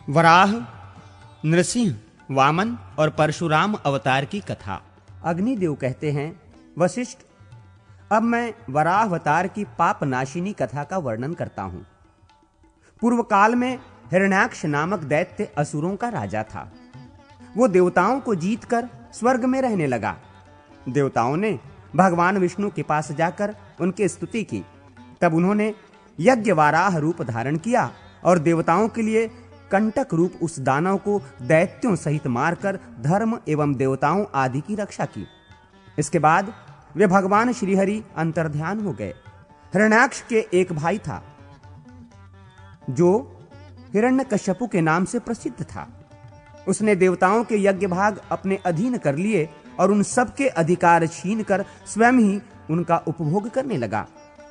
वराह, नृसिंह, वामन और परशुराम अवतार की कथा। अग्निदेव कहते हैं, वशिष्ठ, अब मैं वराह अवतार की पाप नाशिनी कथा का वर्णन करता हूं। पूर्व काल में हिरण्याक्ष नामक दैत्य असुरों का राजा था। वो देवताओं को जीतकर स्वर्ग में रहने लगा। देवताओं ने भगवान विष्णु के पास जाकर उनकी स्तुति की। तब उन्होंने यज्ञ वाराह रूप धारण किया और देवताओं के लिए कंटक रूप उस दानव को दैत्यों सहित मारकर धर्म एवं देवताओं आदि की रक्षा की। इसके बाद वे भगवान श्रीहरि अंतर्ध्यान हो गए। हिरण्याक्ष के एक भाई था जो हिरण्यकश्यपु के नाम से प्रसिद्ध था। उसने देवताओं के यज्ञ भाग अपने अधीन कर लिए और उन सब के अधिकार छीनकर स्वयं ही उनका उपभोग करने लगा।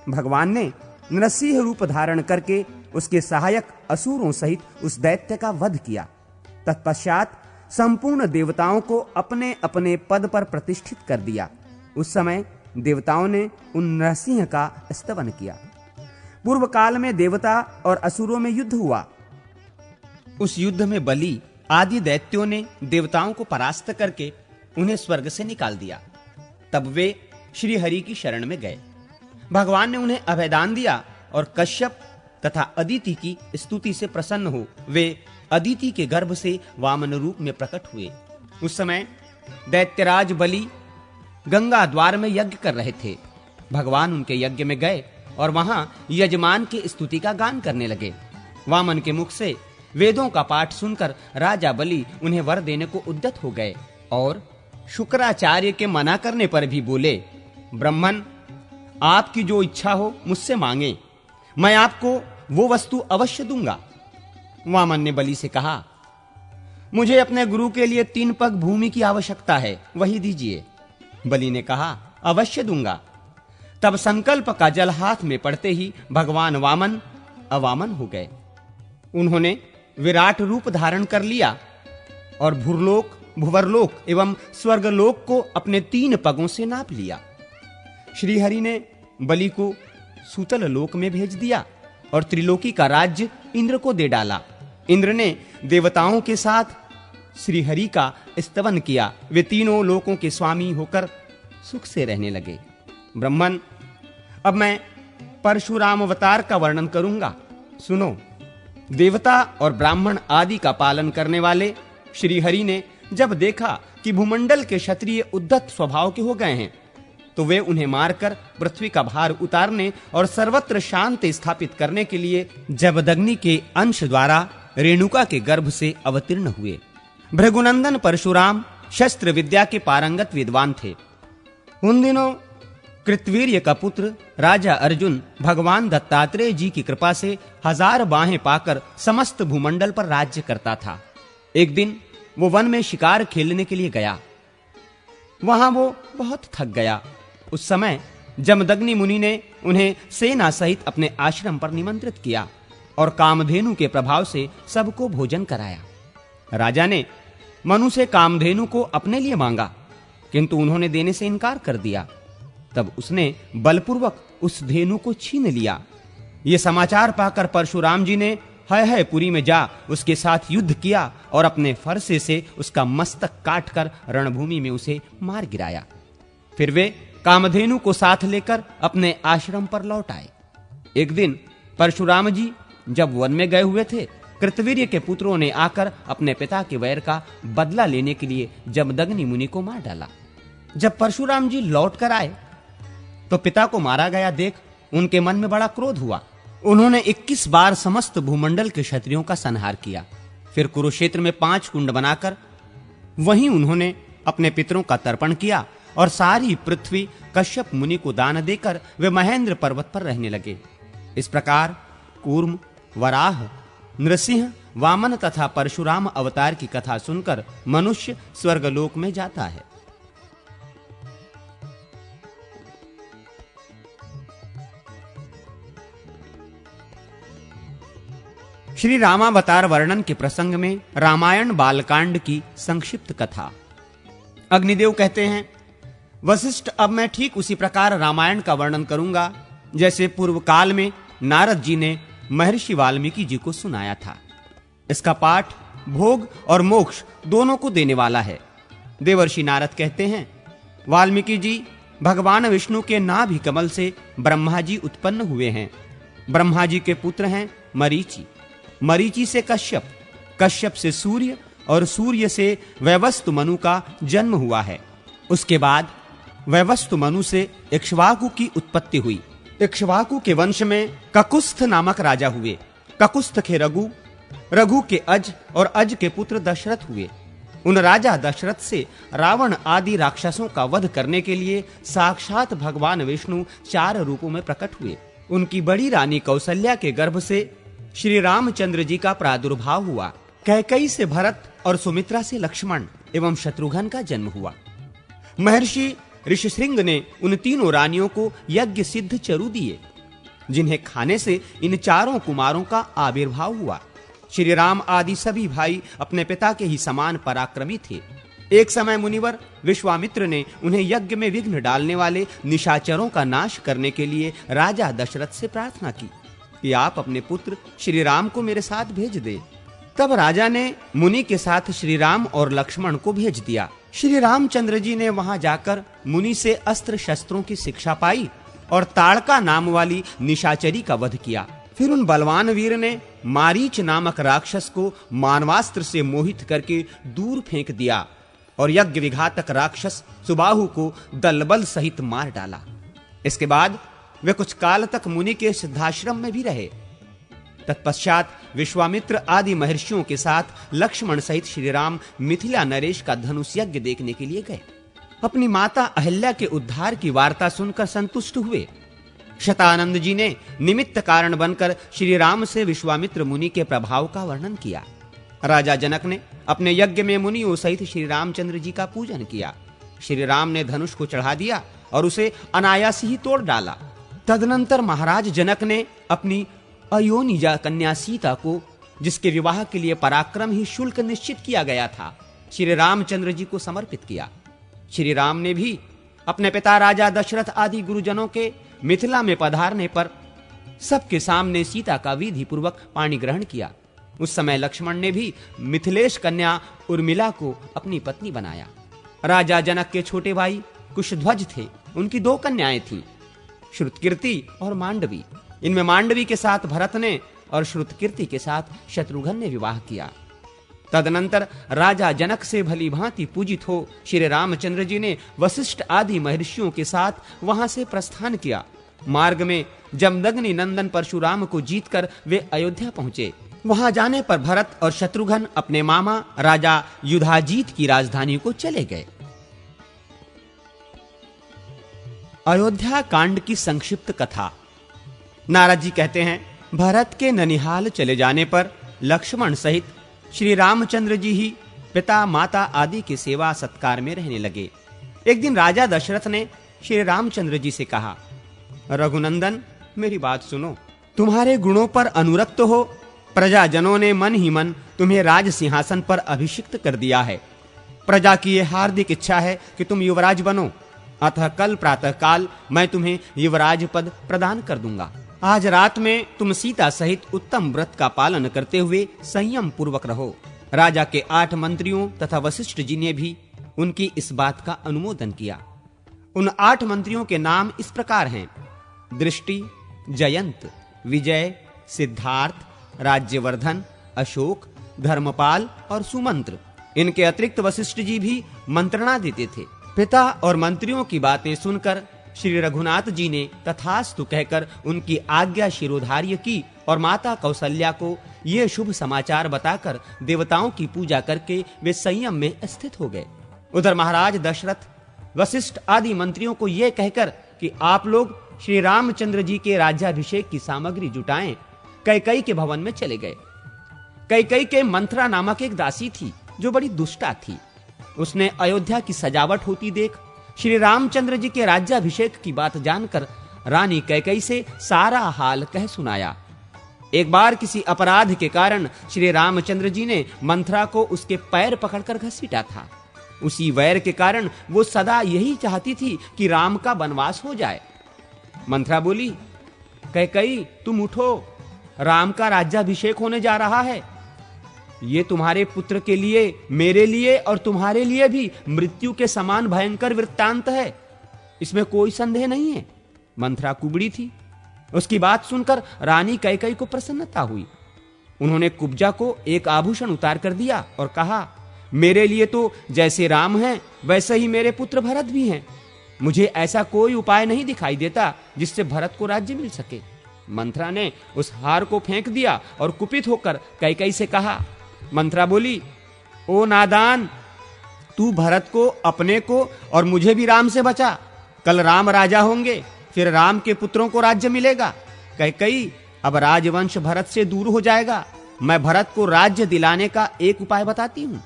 भगवान ने नरसिंह रूप धारण करके उसके सहायक असुरों सहित उस दैत्य का वध किया। तत्पश्चात संपूर्ण देवताओं को अपने अपने पद पर प्रतिष्ठित कर दिया। उस समय देवताओं ने उन नरसिंह का स्तवन किया। पूर्व काल में देवता और असुरों में युद्ध हुआ। उस युद्ध में बलि आदि दैत्यों ने देवताओं को परास्त करके उन्हें स्वर्ग से निकाल दिया। तब वे श्री हरि की शरण में गए। भगवान ने उन्हें अभयदान दिया और कश्यप तथा अदिति की स्तुति से प्रसन्न हो वे अदिति के गर्भ से वामन रूप में प्रकट हुए। उस समय दैत्यराज बलि गंगा द्वार में यज्ञ कर रहे थे। भगवान उनके यज्ञ में गए और वहां यजमान की स्तुति का गान करने लगे। वामन के मुख से वेदों का पाठ सुनकर राजा बलि उन्हें वर देने को उद्यत हो गए और शुक्राचार्य के मना करने पर भी बोले, ब्राह्मण, आपकी जो इच्छा हो मुझसे मांगे, मैं आपको वो वस्तु अवश्य दूंगा। वामन ने बलि से कहा, मुझे अपने गुरु के लिए 3 पग भूमि की आवश्यकता है, वही दीजिए। बलि ने कहा, अवश्य दूंगा। तब संकल्प का जल हाथ में पड़ते ही भगवान वामन अवामन हो गए। उन्होंने विराट रूप धारण कर लिया और भूरलोक, भुवरलोक एवं स्वर्गलोक को अपने 3 पगों से नाप लिया। श्रीहरि ने बलि को सूतल लोक में भेज दिया और त्रिलोकी का राज्य इंद्र को दे डाला। इंद्र ने देवताओं के साथ श्रीहरि का स्तवन किया। वे तीनों लोकों के स्वामी होकर सुख से रहने लगे। ब्राह्मण, अब मैं परशुराम अवतार का वर्णन करूंगा, सुनो। देवता और ब्राह्मण आदि का पालन करने वाले श्रीहरि ने जब देखा कि भूमंडल के क्षत्रिय उद्धत स्वभाव के हो गए हैं, तो वे उन्हें मारकर पृथ्वी का भार उतारने और सर्वत्र शांति स्थापित करने के लिए जमदग्नि के अंश द्वारा रेणुका के गर्भ से अवतीर्ण हुए। भृगुनंदन परशुराम शस्त्र विद्या के पारंगत विद्वान थे। उन दिनों कृतवीर्य का पुत्र राजा अर्जुन भगवान दत्तात्रेय जी की कृपा से 1000 बाहें पाकर समस्त भूमंडल पर राज्य करता था। एक दिन वो वन में शिकार खेलने के लिए गया। वहां वो बहुत थक गया। उस समय जमदग्नि मुनि ने उन्हें सेना सहित अपने आश्रम पर निमंत्रित किया और कामधेनु के प्रभाव से सबको भोजन कराया। राजा ने मनु से कामधेनु को अपने लिए मांगा, किंतु उन्होंने देने से इनकार कर दिया। तब उसने बलपूर्वक उस धेनु को छीन लिया। ये समाचार पाकर परशुराम जी ने है पुरी में जा उसके साथ युद्ध किया और अपने फरसे से उसका मस्तक काटकर रणभूमि में उसे मार गिराया। फिर वे कामधेनु को साथ लेकर अपने आश्रम पर लौट आए। एक दिन परशुराम जी जब वन में गए हुए थे, कृतवीर्य के पुत्रों ने आकर अपने पिता के वैर का बदला लेने के लिए जमदग्नि मुनि को मार डाला। जब परशुराम जी लौट कर आए तो पिता को मारा गया देख उनके मन में बड़ा क्रोध हुआ। उन्होंने 21 बार समस्त भूमंडल के क्षत्रियों का संहार किया। फिर कुरुक्षेत्र में 5 कुंड बनाकर वहीं उन्होंने अपने पितरों का तर्पण किया और सारी पृथ्वी कश्यप मुनि को दान देकर वे महेंद्र पर्वत पर रहने लगे। इस प्रकार कूर्म, वराह, नृसिंह, वामन तथा परशुराम अवतार की कथा सुनकर मनुष्य स्वर्गलोक में जाता है। श्री रामावतार वर्णन के प्रसंग में रामायण बालकांड की संक्षिप्त कथा। अग्निदेव कहते हैं, वशिष्ठ, अब मैं ठीक उसी प्रकार रामायण का वर्णन करूंगा जैसे पूर्व काल में नारद जी ने महर्षि वाल्मीकि जी को सुनाया था। इसका पाठ भोग और मोक्ष दोनों को देने वाला है। देवर्षि नारद कहते हैं, वाल्मीकि जी भगवान विष्णु के नाभि कमल से ब्रह्मा जी उत्पन्न हुए हैं। ब्रह्मा जी के पुत्र हैं मरीचि, मरीचि से कश्यप, कश्यप से सूर्य और सूर्य से वैवस्वत मनु का जन्म हुआ है। उसके बाद वैवस्वत मनु से इक्ष्वाकु की उत्पत्ति हुई। इक्ष्वाकु के वंश में ककुस्थ नामक राजा हुए। ककुस्थ के रघु, रघु के अज और अज के पुत्र दशरथ हुए। उन राजा दशरथ से रावण आदि राक्षसों का वध करने के लिए साक्षात भगवान विष्णु 4 रूपों में प्रकट हुए। उनकी बड़ी रानी कौसल्या के गर्भ से श्री रामचंद्र जी का प्रादुर्भाव हुआ। कैकेयी से भरत और सुमित्रा से लक्ष्मण एवं शत्रुघ्न का जन्म हुआ। महर्षि ऋषिशृंग ने उन तीनों रानियों को यज्ञ सिद्ध चरु दिए, जिन्हें खाने से इन 4 कुमारों का आविर्भाव हुआ। श्री राम आदि सभी भाई अपने पिता के ही समान पराक्रमी थे। एक समय मुनिवर विश्वामित्र ने उन्हें यज्ञ में विघ्न डालने वाले निशाचरों का नाश करने के लिए राजा दशरथ से प्रार्थना की कि आप अपने पुत्र श्री राम को मेरे साथ भेज दे। तब राजा ने मुनि के साथ श्री राम और लक्ष्मण को भेज दिया। श्री रामचंद्र जी ने वहां जाकर मुनि से अस्त्र शस्त्रों की शिक्षा पाई और ताड़का नाम वाली निशाचरी का वध किया। फिर उन बलवान वीर ने मारीच नामक राक्षस को मानवास्त्र से मोहित करके दूर फेंक दिया और यज्ञ विघातक राक्षस सुबाहु को दलबल सहित मार डाला। इसके बाद वे कुछ काल तक मुनि के सिद्धाश्रम में भी रहे। तत्पश्चात विश्वामित्र आदि महर्षियों के साथ लक्ष्मण सहित श्री राम मिथिला नरेश का धनुष यज्ञ देखने के लिए गए। अपनी माता अहिल्या के उद्धार की वार्ता सुनकर संतुष्ट हुए। शतानंद जी ने निमित्त कारण बनकर श्री राम से विश्वामित्र मुनि के प्रभाव का वर्णन किया। राजा जनक ने अपने यज्ञ में मुनियों सहित श्री रामचंद्र जी का पूजन किया। श्री राम ने धनुष को चढ़ा दिया और उसे अनायास ही तोड़ डाला। तदनंतर महाराज जनक ने अपनी अयोनिजा कन्या सीता को, जिसके विवाह के लिए पराक्रम ही शुल्क निश्चित किया गया था, श्री रामचंद्र जी को समर्पित किया। श्री राम ने भी अपने पिता राजा दशरथ आदि गुरुजनों के मिथिला में पधारने पर सबके सामने सीता का विधि पूर्वक पाणी ग्रहण किया। उस समय लक्ष्मण ने भी मिथिलेश कन्या उर्मिला को अपनी पत्नी बनाया। राजा जनक के छोटे भाई कुशध्वज थे। उनकी 2 कन्याएं थीं, श्रुतकीर्ति और मांडवी। इनमें मांडवी के साथ भरत ने और श्रुतकीर्ति के साथ शत्रुघ्न ने विवाह किया। तदनंतर राजा जनक से भली भांति पूजित हो श्री रामचंद्र जी ने वशिष्ठ आदि महर्षियों के साथ वहां से प्रस्थान किया। मार्ग में जमदग्नि नंदन परशुराम को जीतकर वे अयोध्या पहुंचे। वहां जाने पर भरत और शत्रुघ्न अपने मामा राजा युधाजीत की राजधानी को चले गए। अयोध्या कांड की संक्षिप्त कथा। नारद जी कहते हैं, भरत के ननिहाल चले जाने पर लक्ष्मण सहित श्री रामचंद्र जी ही पिता माता आदि की सेवा सत्कार में रहने लगे। एक दिन राजा दशरथ ने श्री रामचंद्र जी से कहा, रघुनंदन मेरी बात सुनो। तुम्हारे गुणों पर अनुरक्त हो प्रजाजनों ने मन ही मन तुम्हें राज सिंहासन पर अभिषिक्त कर दिया है। प्रजा की यह हार्दिक इच्छा है कि तुम युवराज बनो, अतः कल प्रातः काल मैं तुम्हें युवराज पद प्रदान कर दूंगा। आज रात में तुम सीता सहित उत्तम व्रत का पालन करते हुए संयम पूर्वक रहो। राजा के 8 मंत्रियों तथा वशिष्ठ जी ने भी उनकी इस बात का अनुमोदन किया। उन 8 मंत्रियों के नाम इस प्रकार हैं: दृष्टि, जयंत, विजय, सिद्धार्थ, राज्यवर्धन, अशोक, धर्मपाल और सुमंत्र। इनके अतिरिक्त वशिष्ठ जी भी मंत्रणा देते थे। पिता और मंत्रियों की बातें सुनकर श्री रघुनाथ जी ने तथास्तु कहकर उनकी आज्ञा शिरोधार्य की और माता कौसल्या को ये शुभ समाचार बताकर देवताओं की पूजा करके वे संयम में स्थित हो गए। उधर महाराज दशरथ वशिष्ठ आदि मंत्रियों को यह कहकर कि आप लोग श्री रामचंद्र जी के राज्याभिषेक की सामग्री जुटाएं, कैकेयी के भवन में चले गए। कैकेयी के मंथरा नामक एक दासी थी जो बड़ी दुष्टा थी। उसने अयोध्या की सजावट होती देख श्री रामचंद्र जी के राज्याभिषेक की बात जानकर रानी कैकेयी से सारा हाल कह सुनाया। एक बार किसी अपराध के कारण श्री रामचंद्र जी ने मंथरा को उसके पैर पकड़कर घसीटा था। उसी वैर के कारण वो सदा यही चाहती थी कि राम का वनवास हो जाए। मंथरा बोली, कैकेयी तुम उठो, राम का राज्याभिषेक होने जा रहा है। ये तुम्हारे पुत्र के लिए, मेरे लिए और तुम्हारे लिए भी मृत्यु के समान भयंकर वृत्तांत है, इसमें कोई संदेह नहीं है। मंथरा कुबड़ी थी। उसकी बात सुनकर रानी कैकेयी को प्रसन्नता हुई। उन्होंने कुब्जा को एक आभूषण उतार कर दिया और कहा, मेरे लिए तो जैसे राम हैं वैसे ही मेरे पुत्र भरत भी हैं। मुझे ऐसा कोई उपाय नहीं दिखाई देता जिससे भरत को राज्य मिल सके। मंथरा ने उस हार को फेंक दिया और कुपित होकर कैकेयी से कहा। मंथरा बोली, ओ नादान, तू भरत को, अपने को और मुझे भी राम से बचा। कल राम राजा होंगे, फिर राम के पुत्रों को राज्य मिलेगा। कैकेयी, अब राजवंश भरत से दूर हो जाएगा। मैं भरत को राज्य दिलाने का एक उपाय बताती हूं।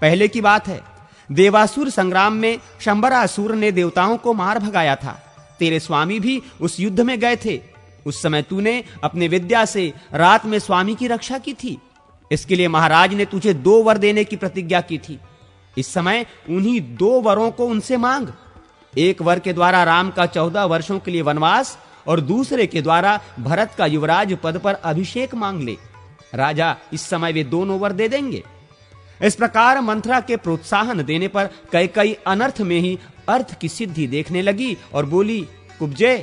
पहले की बात है, देवासुर संग्राम में शंबरासुर ने देवताओं को मार भगाया था। तेरे स्वामी भी उस युद्ध में गए थे। उस समय तूने अपने विद्या से रात में स्वामी की रक्षा की थी। इसके लिए महाराज ने तुझे 2 वर देने की प्रतिज्ञा की थी। इस समय उन्हीं 2 वरों को उनसे मांग। एक वर के द्वारा राम का 14 वर्षों के लिए वनवास और दूसरे के द्वारा भरत का युवराज पद पर अभिषेक मांग ले। राजा इस समय वे दोनों वर दे देंगे। इस प्रकार मंथरा के प्रोत्साहन देने पर कैकेयी अनर्थ में ही अर्थ की सिद्धि देखने लगी और बोली, कुब्जे,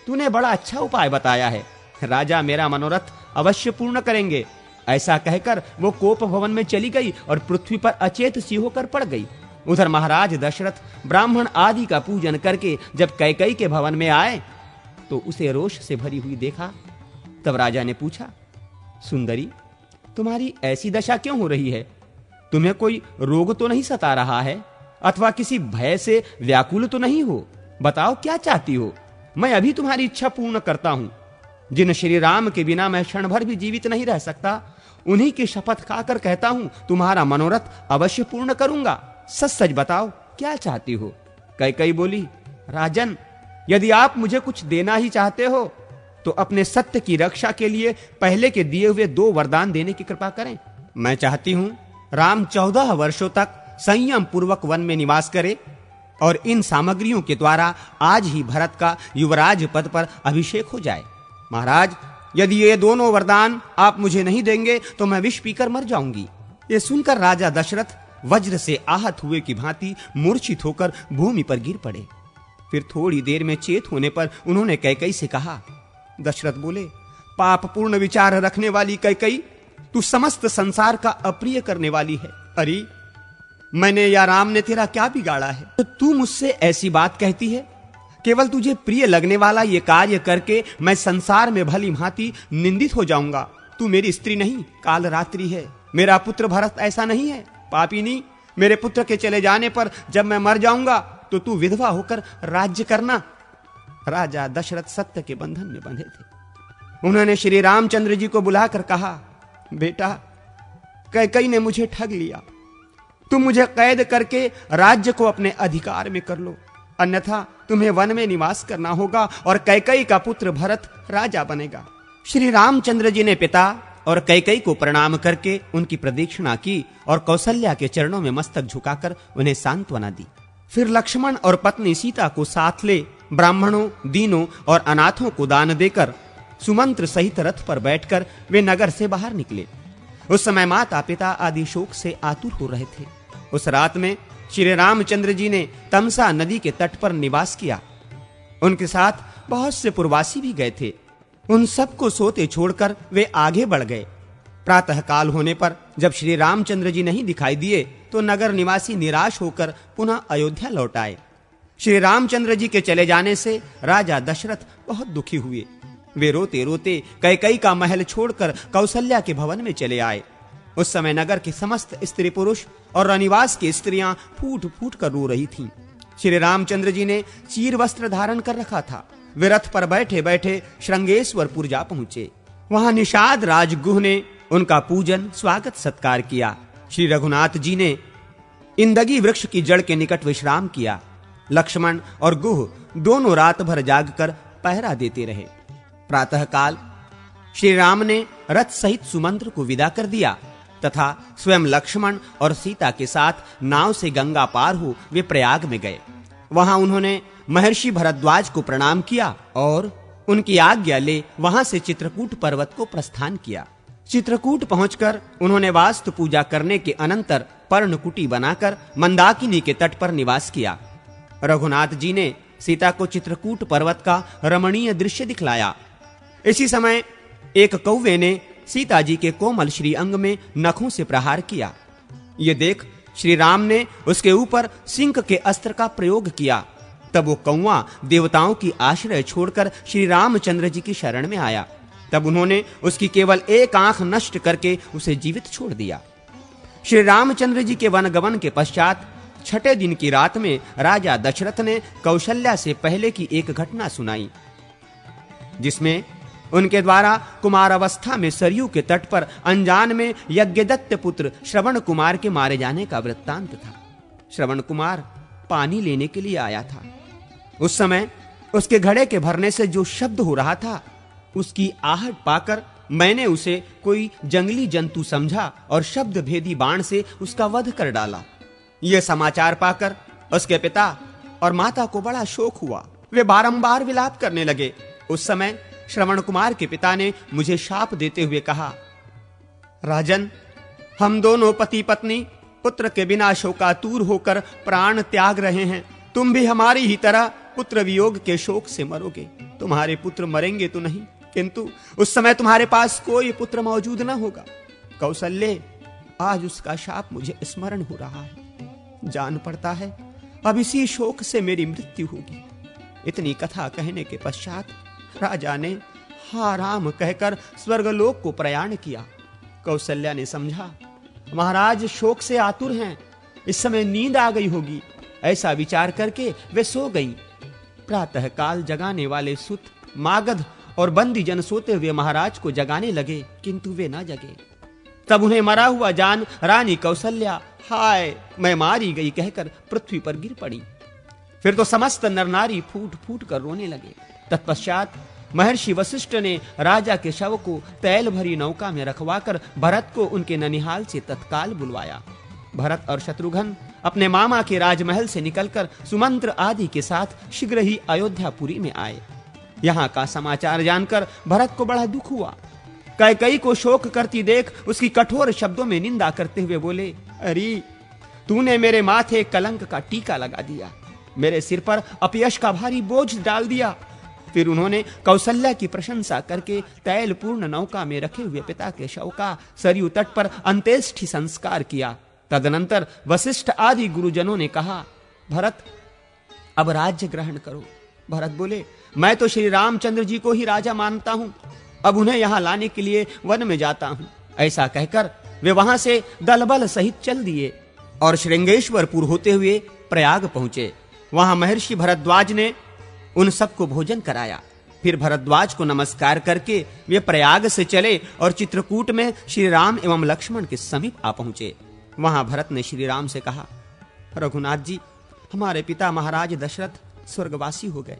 तूने बड़ा अच्छा उपाय बताया है। राजा मेरा मनोरथ अवश्य पूर्ण करेंगे। ऐसा कहकर वो कोप भवन में चली गई और पृथ्वी पर अचेत सी होकर पड़ गई। उधर महाराज दशरथ ब्राह्मण आदि का पूजन करके जब कैकेयी के भवन में आए तो उसे रोष से भरी हुई देखा। तब राजा ने पूछा, सुंदरी, तुम्हारी ऐसी दशा क्यों हो रही है? तुम्हें कोई रोग तो नहीं सता रहा है अथवा किसी भय से व्याकुल तो नहीं हो? बताओ क्या चाहती हो? मैं अभी तुम्हारी इच्छा पूर्ण करता हूं। जिन श्री राम के बिना मैं क्षण भर भी जीवित नहीं रह सकता, उन्हीं की शपथ खाकर कहता हूं तुम्हारा मनोरथ अवश्य पूर्ण करूंगा। सच सच बताओ क्या चाहती हो? कैकेयी बोली, राजन, यदि आप मुझे कुछ देना ही चाहते हो तो अपने सत्य की रक्षा के लिए पहले के दिए हुए 2 वरदान देने की कृपा करें। मैं चाहती हूं राम 14 वर्षों तक संयम पूर्वक वन में निवास करे और इन सामग्रियों के द्वारा आज ही भरत का युवराज पद पर अभिषेक हो जाए। महाराज, यदि ये दोनों वरदान आप मुझे नहीं देंगे तो मैं विष पीकर मर जाऊंगी। ये सुनकर राजा दशरथ वज्र से आहत हुए की भांति मूर्छित होकर भूमि पर गिर पड़े। फिर थोड़ी देर में चेत होने पर उन्होंने कैकेयी से कहा। दशरथ बोले, पाप पूर्ण विचार रखने वाली कैकेयी, तू समस्त संसार का अप्रिय करने वाली है। अरे, मैंने या राम ने तेरा क्या बिगाड़ा है तो तू मुझसे ऐसी बात कहती है? केवल तुझे प्रिय लगने वाला ये कार्य करके मैं संसार में भली भांति निंदित हो जाऊंगा। तू मेरी स्त्री नहीं, काल रात्रि है। मेरा पुत्र भरत ऐसा नहीं है। पापिनी, मेरे पुत्र के चले जाने पर जब मैं मर जाऊंगा तो तू विधवा होकर राज्य करना। राजा दशरथ सत्य के बंधन में बंधे थे। उन्होंने श्री रामचंद्र जी को बुलाकर कहा, बेटा, कैकेयी ने मुझे ठग लिया। तुम मुझे कैद करके राज्य को अपने अधिकार में कर लो, अन्यथा तुम्हें वन में निवास करना होगा और कैकेयी का पुत्र भरत राजा बनेगा। श्री रामचंद्र जी ने पिता और कैकेयी को प्रणाम करके उनकी प्रदक्षिणा की और कौशल्या के चरणों में मस्तक झुकाकर उन्हें सांत्वना दी। फिर लक्ष्मण और पत्नी सीता को साथ ले ब्राह्मणों, दीनों और अनाथों को दान देकर सुमंत्र सहित रथ पर बैठकर वे नगर से बाहर निकले। उस समय माता पिता आदि शोक से आतुर हो रहे थे। उस रात में श्री रामचंद्र जी ने तमसा नदी के तट पर निवास किया। उनके साथ बहुत से पुरवासी भी गए थे। उन सबको सोते छोड़कर वे आगे बढ़ गए। प्रातः काल होने पर जब श्री रामचंद्र जी नहीं दिखाई दिए तो नगर निवासी निराश होकर पुनः अयोध्या लौट आए। श्री रामचंद्र जी के चले जाने से राजा दशरथ बहुत दुखी हुए। वे रोते रोते कैकेयी का महल छोड़कर कौशल्या के भवन में चले आए। उस समय नगर के समस्त स्त्री पुरुष और रनिवास की स्त्रियां फूट फूट कर रो रही थीं। श्री रामचंद्र जी ने चीर वस्त्र धारण कर रखा था। वे रथ पर बैठे बैठे श्रृंगेश्वरपुर जा पहुंचे। वहां निषाद राजगुह ने उनका पूजन स्वागत सत्कार किया। श्री रघुनाथ जी ने इंदगी वृक्ष की जड़ के निकट विश्राम किया। लक्ष्मण और गुह दोनों रात भर जागकर पहरा देते रहे। प्रातः काल श्री राम ने रथ सहित सुमंत्र को विदा कर दिया तथा स्वयं लक्ष्मण और सीता के साथ नाव से गंगा पार हो वे प्रयाग में गए। वहां उन्होंने महर्षि भरद्वाज को प्रणाम किया और उनकी आज्ञा ले वहां से चित्रकूट पर्वत को प्रस्थान किया। चित्रकूट पहुंचकर उन्होंने वास्तु पूजा करने के अनंतर पर्णकुटी बनाकर मंदाकिनी के तट पर निवास किया। रघुनाथ जी ने सीता को चित्रकूट पर्वत का रमणीय दृश्य दिखलाया। इसी समय एक कौवे ने सीता जी के कोमल श्री अंग में नखों से प्रहार किया। यह देख श्री राम ने उसके ऊपर सिंह के अस्त्र का प्रयोग किया। तब वो कौवा देवताओं की आश्रय छोड़कर श्री रामचंद्र जी की शरण में आया। तब उन्होंने उसकी केवल एक आंख नष्ट करके उसे जीवित छोड़ दिया। श्री रामचंद्र जी के वनगमन के पश्चात छठे दिन की रात में राजा दशरथ ने कौशल्या से पहले की एक घटना सुनाई, जिसमें उनके द्वारा कुमारावस्था में सरयू के तट पर अनजान में यज्ञदत्त पुत्र श्रवण कुमार के मारे जाने का वृत्तांत था। श्रवण कुमार पानी लेने के लिए आया था। उस समय उसके घड़े के भरने से जो शब्द हो रहा था, उसकी आहट पाकर मैंने उसे कोई जंगली जंतु समझा और शब्द भेदी बाण से उसका वध कर डाला। यह समाचार पाकर उसके पिता और माता को बड़ा शोक हुआ। वे बारंबार विलाप करने लगे। उस समय श्रवण कुमार के पिता ने मुझे शाप देते हुए कहा, राजन, हम दोनों पति पत्नी पुत्र के बिना शोकातुर होकर प्राण त्याग रहे हैं। तुम भी हमारी ही तरह पुत्र वियोग के शोक से मरोगे। तुम्हारे पुत्र मरेंगे तो नहीं, किंतु उस समय तुम्हारे पास कोई पुत्र मौजूद न होगा। कौशल्य, आज उसका शाप मुझे स्मरण हो रहा है। जान पड़ता है अब इसी शोक से मेरी मृत्यु होगी। इतनी कथा कहने के पश्चात राजा ने हा राम कहकर स्वर्गलोक को प्रयाण किया। कौशल्या ने समझा महाराज शोक से आतुर हैं, इस समय नींद आ गई होगी। ऐसा विचार करके वे सो गईं। प्रातः काल जगाने वाले सुत, मागध और बंदी जन सोते हुए महाराज को जगाने लगे, किंतु वे न जगे। तब उन्हें मरा हुआ जान रानी कौशल्या हाय मैं मारी गई कहकर पृथ्वी पर गिर पड़ी। फिर तो समस्त नर नारी फूट फूट कर रोने लगे। तत्पश्चात महर्षि वशिष्ठ ने राजा के शव को तैल भरी नौका में रखवाकर भरत को उनके ननिहाल से तत्काल बुलवाया। भरत और शत्रुघ्न अपने मामा के राजमहल से निकलकर सुमंत्र आदि के साथ शीघ्र ही अयोध्यापुरी में आए। यहाँ का समाचार जानकर भरत को बड़ा दुख हुआ। कैकेयी को शोक करती देख उसकी कठोर शब्दों में निंदा करते हुए बोले, अरे तूने मेरे माथे कलंक का टीका लगा दिया, मेरे सिर पर अपयश का भारी बोझ डाल दिया। फिर उन्होंने कौशल्या की प्रशंसा करके तैल पूर्ण नौका में रखे हुए पिता के शव का सरयू तट पर अंत्येष्टि संस्कार किया। तदनंतर वशिष्ठ आदि गुरुजनों ने कहा, भरत अब राज्य ग्रहण करो। भरत बोले, मैं तो श्री रामचंद्र जी को ही राजा मानता हूं, अब उन्हें यहां लाने के लिए वन में जाता हूं। ऐसा कहकर वे वहां से दलबल सहित चल दिए और श्रृंगेश्वरपुर होते हुए प्रयाग पहुंचे। वहां महर्षि भरद्वाज ने उन सबको भोजन कराया। फिर भरद्वाज को नमस्कार करके वे प्रयाग से चले और चित्रकूट में श्री राम एवं लक्ष्मण के समीप आ पहुंचे। वहां भरत ने श्री राम से कहा, रघुनाथ जी, हमारे पिता महाराज दशरथ स्वर्गवासी हो गए।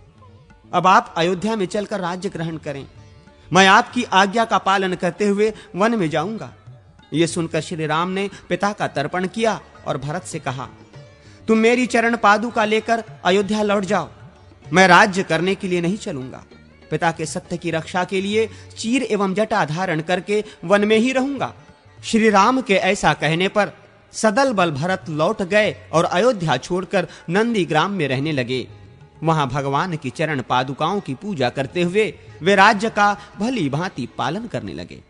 अब आप अयोध्या में चलकर राज्य ग्रहण करें। मैं आपकी आज्ञा का पालन करते हुए वन में जाऊंगा। यह सुनकर श्री राम ने पिता का तर्पण किया और भरत से कहा, तुम मेरी चरण पादुका लेकर अयोध्या लौट जाओ। मैं राज्य करने के लिए नहीं चलूंगा। पिता के सत्य की रक्षा के लिए चीर एवं जटा धारण करके वन में ही रहूंगा। श्री राम के ऐसा कहने पर सदल बल भरत लौट गए और अयोध्या छोड़कर नंदी ग्राम में रहने लगे। वहां भगवान की चरण पादुकाओं की पूजा करते हुए वे राज्य का भली भांति पालन करने लगे।